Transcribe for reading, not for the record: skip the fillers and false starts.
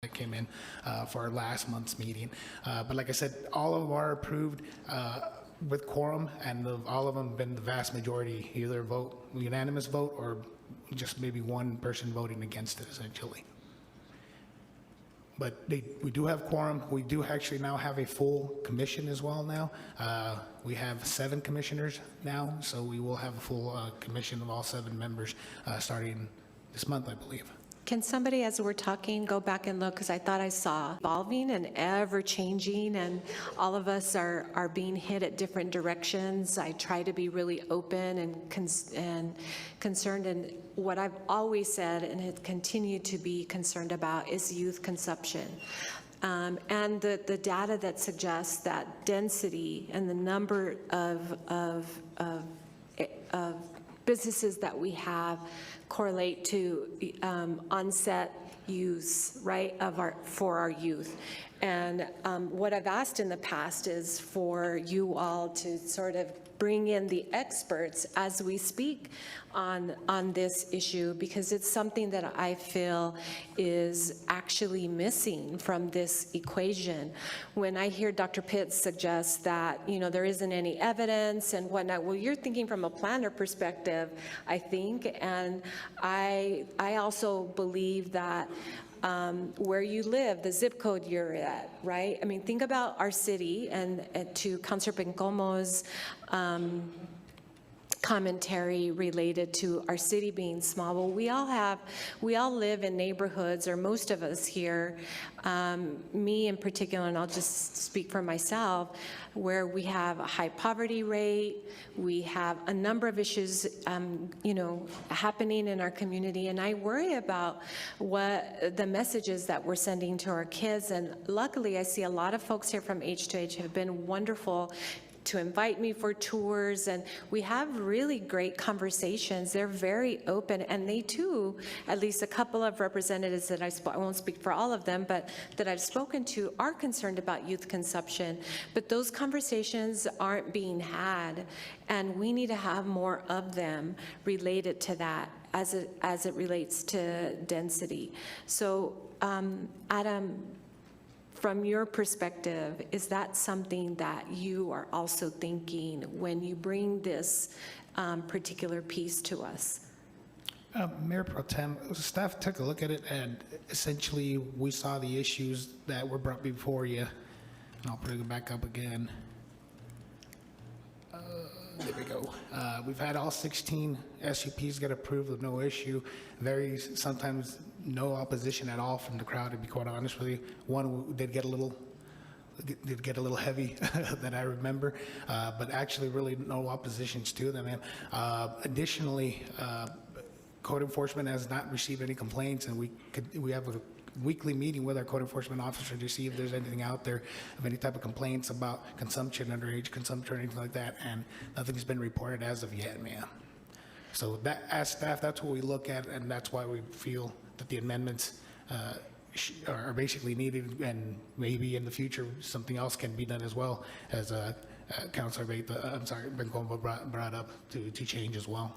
that came in for our last month's meeting. But like I said, all of them are approved with quorum, and all of them been the vast majority, either vote, unanimous vote, or just maybe one person voting against it, essentially. But we do have quorum. We do actually now have a full commission as well now. We have 7 commissioners now, so we will have a full commission of all 7 members starting this month, I believe. Can somebody, as we're talking, go back and look, because I thought I saw evolving and ever-changing, and all of us are being hit at different directions. I try to be really open and concerned, and what I've always said and have continued to be concerned about is youth consumption. And the data that suggests that density and the number of businesses that we have correlate to onset use, right, for our youth. And what I've asked in the past is for you all to sort of bring in the experts as we speak on this issue, because it's something that I feel is actually missing from this equation. When I hear Dr. Pitts suggest that, you know, there isn't any evidence and whatnot, well, you're thinking from a planner perspective, I think, and I also believe that where you live, the zip code you're at, right? I mean, think about our city, and to Councilor Bencomo's commentary related to our city being small. Well, we all live in neighborhoods, or most of us here, me in particular, and I'll just speak for myself, where we have a high poverty rate, we have a number of issues, you know, happening in our community, and I worry about what the messages that we're sending to our kids. And luckily, I see a lot of folks here from H2H have been wonderful to invite me for tours, and we have really great conversations. They're very open, and they too, at least a couple of representatives that I won't speak for all of them, but that I've spoken to, are concerned about youth consumption. But those conversations aren't being had, and we need to have more of them related to that as it relates to density. So Adam, from your perspective, is that something that you are also thinking when you bring this particular piece to us? Mayor Pro Tem, staff took a look at it, and essentially we saw the issues that were brought before you, and I'll bring it back up again. There we go. We've had all 16 SUPs get approved with no issue. Sometimes no opposition at all from the crowd, to be quite honest with you. One did get a little heavy that I remember, but actually really no oppositions to them. And additionally, code enforcement has not received any complaints, and we have a weekly meeting with our code enforcement officer to see if there's anything out there of any type of complaints about consumption, underage consumption, or anything like that, and nothing's been reported as of yet, ma'am. So that, as staff, that's what we look at, and that's why we feel that the amendments are basically needed, and maybe in the future something else can be done as well, as Councilor Bencomo brought up to change as well.